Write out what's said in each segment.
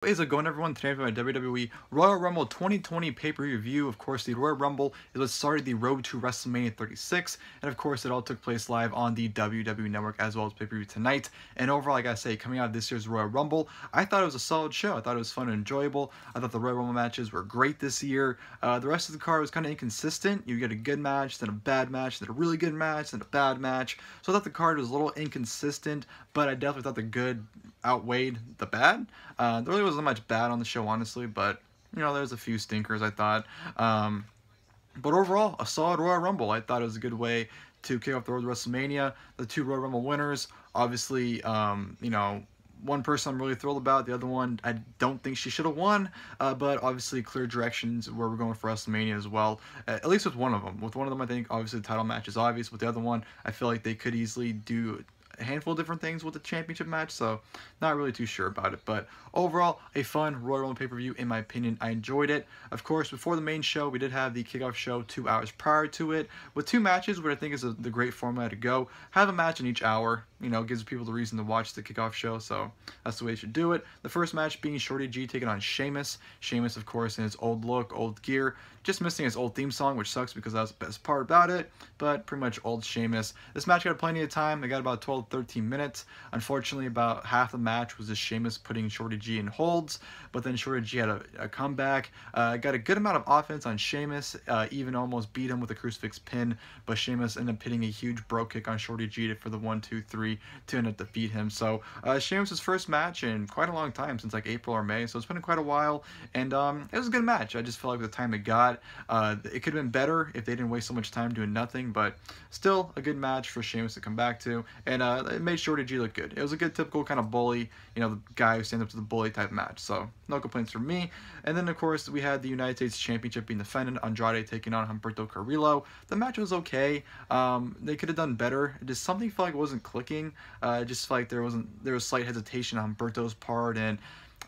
What is it going, everyone? Today for my WWE Royal Rumble 2020 pay-per-view review. Of course, the Royal Rumble is what started the road to WrestleMania 36, and of course, it all took place live on the WWE Network as well as pay-per-view tonight. And overall, like I say, coming out of this year's Royal Rumble, I thought it was a solid show. I thought it was fun and enjoyable. I thought the Royal Rumble matches were great this year. The rest of the card was kind of inconsistent. You get a good match, then a bad match, then a really good match, then a bad match. So I thought the card was a little inconsistent, but I definitely thought the good outweighed the bad. There really wasn't much bad on the show, honestly, but you know, there's a few stinkers, I thought. But overall, a solid Royal Rumble. I thought it was a good way to kick off the road to WrestleMania. The two Royal Rumble winners, obviously, you know, one person I'm really thrilled about. The other one, I don't think she should have won, but obviously clear directions where we're going for WrestleMania as well. At least with one of them. With one of them, I think obviously the title match is obvious. With the other one, I feel like they could easily do a handful of different things with the championship match, so not really too sure about it. But overall, a fun Royal Rumble pay-per-view in my opinion. I enjoyed it. Of course, before the main show, we did have the kickoff show 2 hours prior to it with two matches, which I think is the great format to go. Have a match in each hour, you know, gives people the reason to watch the kickoff show, so that's the way you should do it. The first match being Shorty G taking on Sheamus. Sheamus, of course, in his old look, old gear, just missing his old theme song, which sucks because that was the best part about it, but pretty much old Sheamus. This match got plenty of time. They got about 12-13 minutes. Unfortunately, about half the match was just Sheamus putting Shorty G in holds, but then Shorty G had a comeback. Got a good amount of offense on Sheamus, even almost beat him with a crucifix pin, but Sheamus ended up hitting a huge bro kick on Shorty G for the 1-2-3 to end up defeat him. So Sheamus' first match in quite a long time, since like April or May, so it's been quite a while, and it was a good match. I just felt like the time it got, it could have been better if they didn't waste so much time doing nothing, but still a good match for Sheamus to come back to, and it made Shorty G look good. It was a good typical kind of bully, you know, the guy who stands up to the bully type match, so no complaints from me. And then of course we had the United States Championship being defended, Andrade taking on Humberto Carrillo. The match was okay. They could have done better. Just something felt like it wasn't clicking. Just felt like there was slight hesitation on Humberto's part, and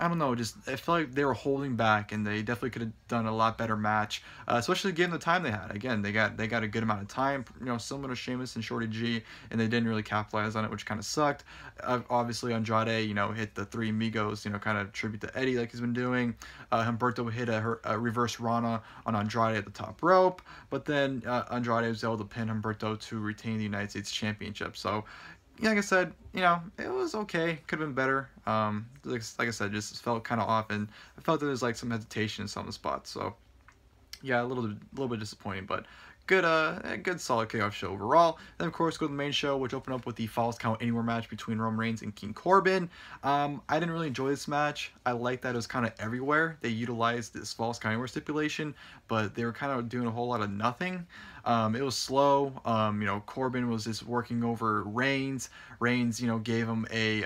I don't know, just I feel like they were holding back, and they definitely could have done a lot better match, especially given the time they had. Again, they got a good amount of time, you know, similar to Sheamus and Shorty G, and they didn't really capitalize on it, which kind of sucked. Obviously, Andrade, you know, hit the Three Amigos, you know, kind of tribute to Eddie like he's been doing. Humberto hit a reverse Rana on Andrade at the top rope, but then Andrade was able to pin Humberto to retain the United States Championship. So, yeah, like I said, you know, it was okay. Could have been better. Like I said, just felt kind of off, and I felt there was like some hesitation in some of the spots. So, yeah, a little bit disappointing, but good, a good solid kickoff show overall. Then of course go to the main show, which opened up with the Falls Count Anywhere match between Roman Reigns and King Corbin. I didn't really enjoy this match. I like that it was kind of everywhere. They utilized this Falls Count Anywhere stipulation, but they were kind of doing a whole lot of nothing. It was slow. You know, Corbin was just working over Reigns. Reigns, you know, gave him a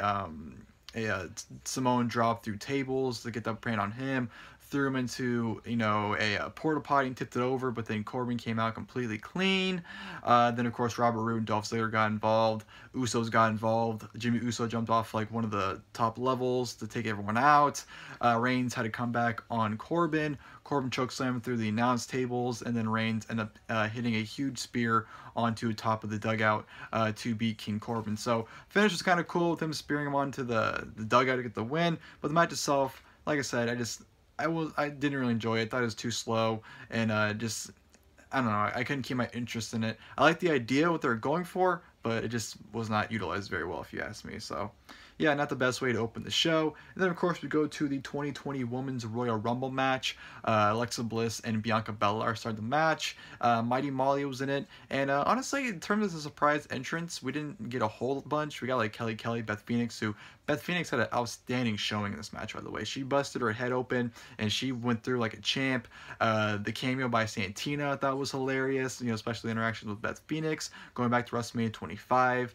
Samoan drop through tables to get the brand on him. Threw him into, you know, a porta potty and tipped it over, but then Corbin came out completely clean. Then of course Robert Roode and Dolph Ziggler got involved. Usos got involved. Jimmy Uso jumped off like one of the top levels to take everyone out. Reigns had to come back on Corbin. Corbin chokeslammed through the announce tables, and then Reigns ended up hitting a huge spear onto the top of the dugout to beat King Corbin. So finish was kind of cool with him spearing him onto the dugout to get the win. But the match itself, like I said, I didn't really enjoy it. I thought it was too slow, and just, I don't know, I couldn't keep my interest in it. I like the idea, what they were going for, but it just was not utilized very well, if you ask me. So, yeah, not the best way to open the show. And then, of course, we go to the 2020 Women's Royal Rumble match. Alexa Bliss and Bianca Belair started the match. Mighty Molly was in it. And honestly, in terms of the surprise entrance, we didn't get a whole bunch. We got like Kelly, Beth Phoenix, who Beth Phoenix had an outstanding showing in this match, by the way. She busted her head open, and she went through like a champ. The cameo by Santina I thought was hilarious, you know, especially the interactions with Beth Phoenix, going back to WrestleMania 25,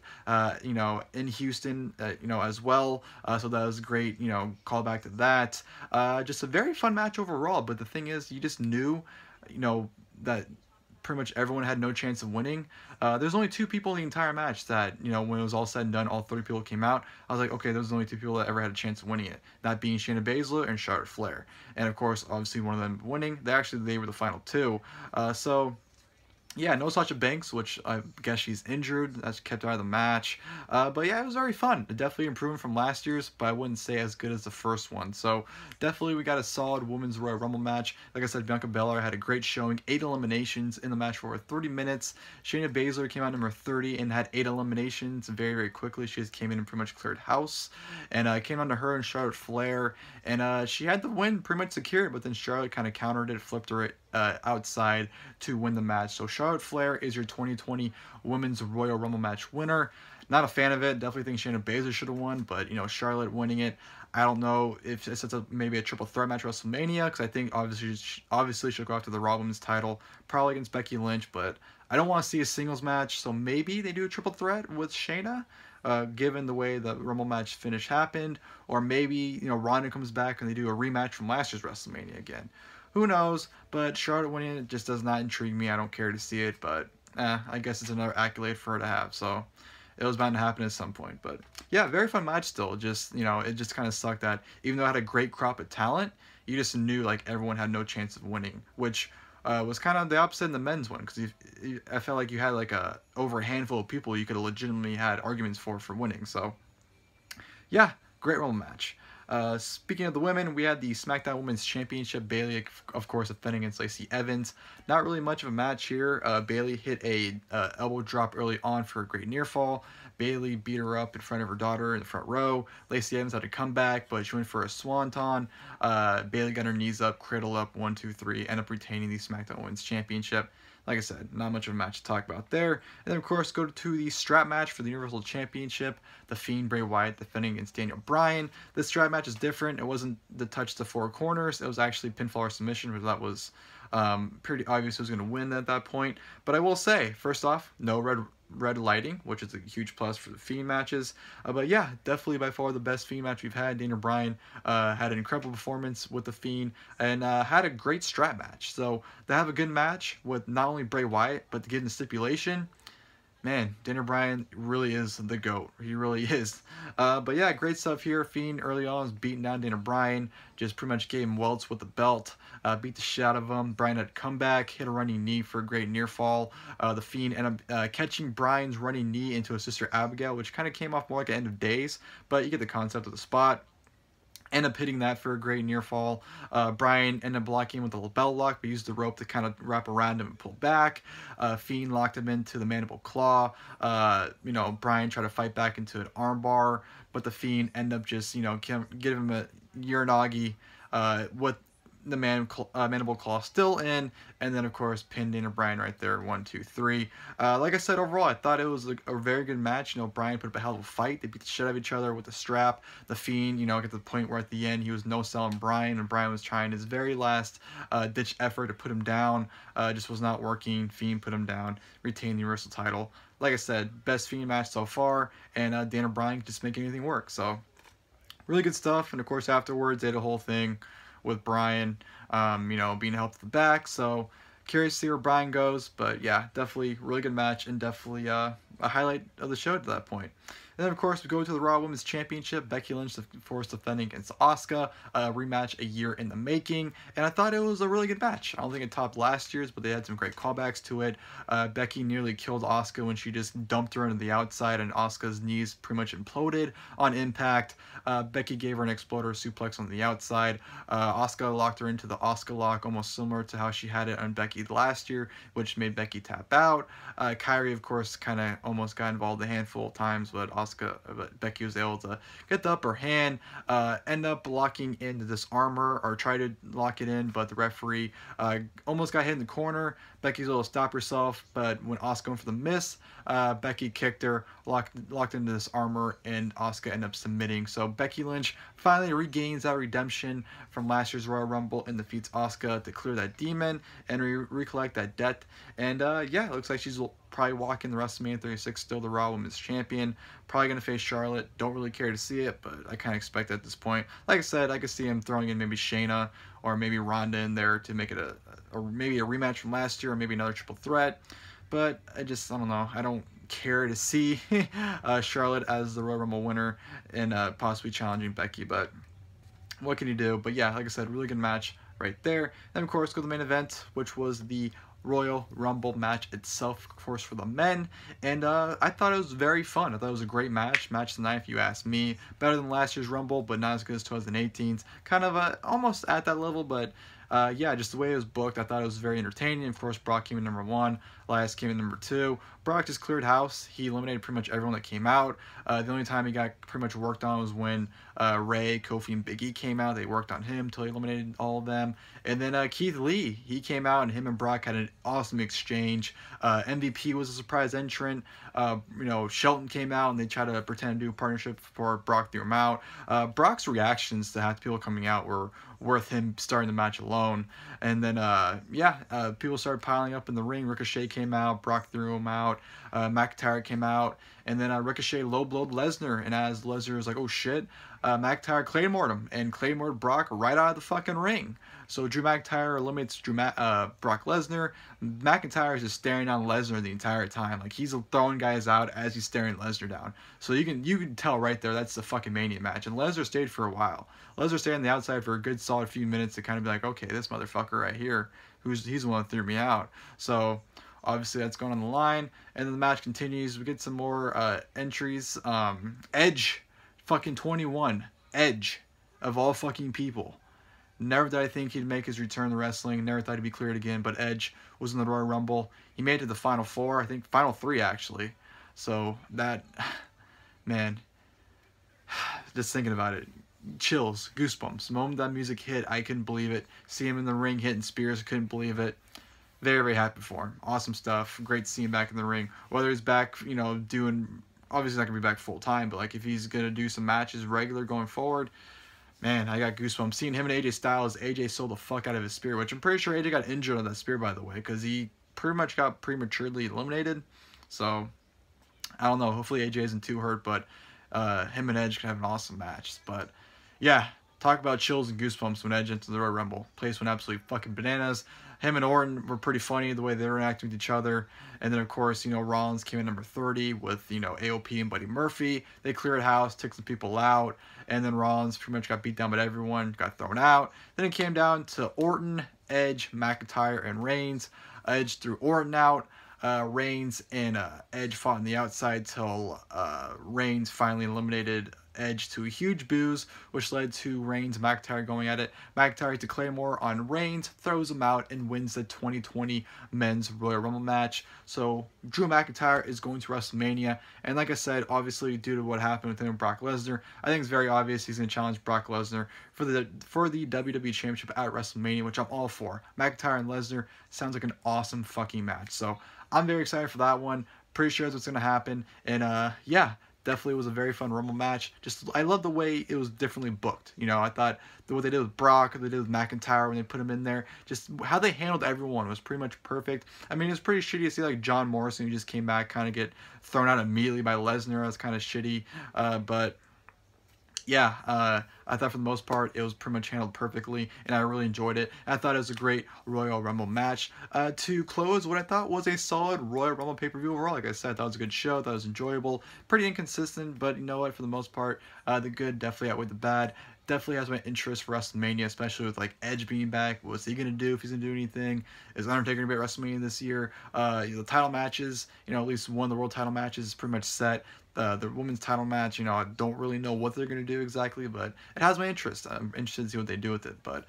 you know, in Houston, you know, as well. So that was great, you know, callback to that. Just a very fun match overall, but the thing is, you just knew, you know, that pretty much everyone had no chance of winning. There's only two people in the entire match that, you know, when it was all said and done, all 30 people came out. I was like, okay, those are the only two people that ever had a chance of winning it. That being Shayna Baszler and Charlotte Flair. And of course, obviously one of them winning. They were the final two. So yeah, no Sasha Banks, which I guess she's injured. That's kept her out of the match. But yeah, it was very fun. It definitely improved from last year's, but I wouldn't say as good as the first one. So definitely we got a solid Women's Royal Rumble match. Like I said, Bianca Belair had a great showing. 8 eliminations in the match for over 30 minutes. Shayna Baszler came out number 30 and had 8 eliminations very, very quickly. She just came in and pretty much cleared house. And came on to her and Charlotte Flair. And she had the win pretty much secured, but then Charlotte kind of countered it, flipped her outside to win the match. So Charlotte Flair is your 2020 Women's Royal Rumble match winner. Not a fan of it. Definitely think Shayna Baszler should have won, but you know, Charlotte winning it. I don't know if it's maybe a triple threat match at WrestleMania, because I think obviously she'll go after the Raw Women's title, probably against Becky Lynch, but I don't want to see a singles match, so maybe they do a triple threat with Shayna. Given the way the Rumble match finish happened, or maybe, you know, Ronda comes back and they do a rematch from last year's WrestleMania again. Who knows? But Charlotte winning it just does not intrigue me. I don't care to see it, but I guess it's another accolade for her to have. So it was bound to happen at some point. But yeah, very fun match still. Just, you know, it just kind of sucked that even though I had a great crop of talent, you just knew like everyone had no chance of winning, which was kind of the opposite in the men's one, because I felt like you had like over a handful of people you could have legitimately had arguments for winning. So yeah, great Rumble match. Speaking of the women, we had the SmackDown Women's Championship. Bayley, of course, defending against Lacey Evans. Not really much of a match here. Bayley hit a elbow drop early on for a great near fall. Bayley beat her up in front of her daughter in the front row. Lacey Evans had to come back, but she went for a swanton. Bayley got her knees up, cradle up, 1, 2, 3, ended up retaining the SmackDown Women's Championship. Like I said, not much of a match to talk about there. And then, of course, go to the strap match for the Universal Championship. The Fiend, Bray Wyatt, defending against Daniel Bryan. This strap match is different. It wasn't the touch to 4 corners. It was actually pinfall or submission, which that was pretty obvious who was going to win at that point. But I will say, first off, no red lighting, which is a huge plus for the Fiend matches. But yeah, definitely by far the best Fiend match we've had. Daniel Bryan had an incredible performance with the Fiend and had a great strap match. So to have a good match with not only Bray Wyatt, but to get in the stipulation, man, Daniel Bryan really is the GOAT. He really is. But yeah, great stuff here. Fiend early on was beating down Daniel Bryan. Just pretty much gave him welts with the belt. Beat the shit out of him. Bryan had to come back, hit a running knee for a great near fall. The Fiend ended up catching Bryan's running knee into his sister Abigail, which kind of came off more like an end of days. But you get the concept of the spot. End up hitting that for a great near fall. Bryan ended up blocking with a belt lock, but used the rope to kind of wrap around him and pull back. Fiend locked him into the mandible claw. You know, Bryan tried to fight back into an armbar, but the Fiend ended up just, you know, give him a Uranagi with the mandible claw still in, and then of course pinned Daniel Bryan right there, 1, 2, 3. Like I said, overall I thought it was a very good match. You know, Bryan put up a hell of a fight. They beat the shit out of each other with the strap. The Fiend, you know, got to the point where at the end he was no selling Bryan, and Bryan was trying his very last ditch effort to put him down. Just was not working. Fiend put him down, retained the Universal title. Like I said, best Fiend match so far, and Daniel Bryan could just make anything work. So really good stuff. And of course afterwards they had a whole thing with Bryan, you know, being helped at the back. So curious to see where Bryan goes. But yeah, definitely really good match, and definitely a highlight of the show to that point. And then, of course, we go to the Raw Women's Championship. Becky Lynch, of course, defending against Asuka. Rematch a year in the making. And I thought it was a really good match. I don't think it topped last year's, but they had some great callbacks to it. Becky nearly killed Asuka when she just dumped her into the outside, and Asuka's knees pretty much imploded on impact. Becky gave her an exploder suplex on the outside. Asuka locked her into the Asuka lock, almost similar to how she had it on Becky last year, which made Becky tap out. Kyrie, of course, kind of almost got involved a handful of times, but Becky was able to get the upper hand, end up locking into this armor, or try to lock it in, but the referee almost got hit in the corner. Becky's able to stop herself, but when Asuka went for the miss, Becky kicked her, locked into this armor, and Asuka ended up submitting. So Becky Lynch finally regains that redemption from last year's Royal Rumble and defeats Asuka to clear that demon and recollect that debt. And yeah, it looks like she's probably walking the WrestleMania 36 still the Raw Women's Champion. Probably going to face Charlotte. Don't really care to see it, but I kind of expect it at this point. Like I said, I could see him throwing in maybe Shayna or maybe Ronda in there to make it maybe a rematch from last year, or maybe another triple threat. But I don't know. I don't care to see Charlotte as the Royal Rumble winner and possibly challenging Becky, but what can you do? But yeah, like I said, really good match right there. And of course, go to the main event, which was the Royal Rumble match itself, of course, for the men. And I thought it was very fun. I thought it was a great match. Match of the night, if you ask me. Better than last year's Rumble, but not as good as 2018's. Kind of almost at that level, but yeah, just the way it was booked, I thought it was very entertaining. Of course, Brock came in number 1. Elias came in number 2. Brock just cleared house. He eliminated pretty much everyone that came out. The only time he got pretty much worked on was when Ray, Kofi, and Big E came out. They worked on him until he eliminated all of them. And then Keith Lee, he came out, and him and Brock had an awesome exchange. MVP was a surprise entrant. You know, Shelton came out, and they tried to pretend to do a partnership before Brock threw him out. Brock's reactions to half the people coming out were worth him starting the match alone. And then, yeah, people started piling up in the ring. Ricochet came out. Brock threw him out. McIntyre came out. And then Ricochet low-blowed Lesnar. And as Lesnar was like, oh, shit, McIntyre Claymored him. And Claymored Brock right out of the fucking ring. So Drew McIntyre eliminates Brock Lesnar. McIntyre is just staring down Lesnar the entire time. Like, he's throwing guys out as he's staring Lesnar down. So you can tell right there that's the fucking Mania match. And Lesnar stayed for a while. Lesnar stayed on the outside for a good solid few minutes to kind of be like, okay, this motherfucker right here, he's the one that threw me out. So obviously that's going on the line. And then the match continues. We get some more entries. Edge, fucking 21. Edge, of all fucking people. Never did I think he'd make his return to wrestling. Never thought he'd be cleared again. But Edge was in the Royal Rumble. He made it to the Final 4. I think Final 3, actually. So that, man, just thinking about it. Chills, goosebumps. The moment that music hit, I couldn't believe it. See him in the ring hitting spears, couldn't believe it. Very, very happy for him. Awesome stuff. Great to see him back in the ring. Whether he's back, you know, doing, obviously not going to be back full time, but like if he's going to do some matches regular going forward, man, I got goosebumps. Seeing him and AJ Styles, AJ sold the fuck out of his spear, which I'm pretty sure AJ got injured on that spear, by the way, because he pretty much got prematurely eliminated. So, I don't know. Hopefully AJ isn't too hurt, but him and Edge can have an awesome match. But, yeah, talk about chills and goosebumps when Edge entered the Royal Rumble. Place went absolutely fucking bananas. Him and Orton were pretty funny, the way they were interacting with each other. And then, of course, you know, Rollins came in number 30 with, you know, AOP and Buddy Murphy. They cleared house, took some people out. And then Rollins pretty much got beat down by everyone, got thrown out. Then it came down to Orton, Edge, McIntyre, and Reigns. Edge threw Orton out. Reigns and Edge fought on the outside till Reigns finally eliminated Edge to a huge boos, which led to Reigns and McIntyre going at it. McIntyre to Claymore on Reigns, throws him out, and wins the 2020 Men's Royal Rumble match. So Drew McIntyre is going to WrestleMania, and like I said, obviously due to what happened with him and Brock Lesnar, I think it's very obvious he's going to challenge Brock Lesnar for the WWE Championship at WrestleMania, which I'm all for. McIntyre and Lesnar sounds like an awesome fucking match. So I'm very excited for that one. Pretty sure that's what's going to happen. And yeah, definitely was a very fun Rumble match. Just, I love the way it was differently booked. You know, I thought what they did with Brock, what they did with McIntyre when they put him in there, just how they handled everyone was pretty much perfect. I mean, it was pretty shitty to see like John Morrison, who just came back, kind of get thrown out immediately by Lesnar. That was kind of shitty. But yeah, I thought for the most part it was pretty much handled perfectly, and I really enjoyed it. I thought it was a great Royal Rumble match. To close what I thought was a solid Royal Rumble pay-per-view overall. Like I said, I thought it was a good show. I thought it was enjoyable. Pretty inconsistent, but you know what? For the most part, the good definitely outweighed the bad. Definitely has my interest for WrestleMania, especially with like Edge being back. What's he gonna do if he's gonna do anything? Is Undertaker gonna be at WrestleMania this year? The title matches, you know, at least one of the world title matches is pretty much set. The women's title match, you know, I don't really know what they're going to do exactly, but it has my interest. I'm interested to see what they do with it. But,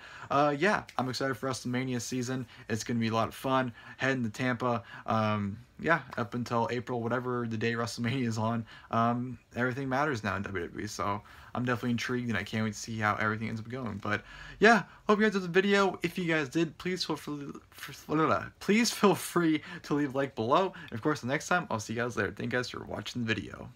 yeah, I'm excited for WrestleMania season. It's going to be a lot of fun. Heading to Tampa, yeah, up until April, whatever the day WrestleMania is on. Everything matters now in WWE, so I'm definitely intrigued, and I can't wait to see how everything ends up going. But, yeah, hope you guys enjoyed the video. If you guys did, please feel free to leave a like below. And, of course, the next time, I'll see you guys later. Thank you guys for watching the video.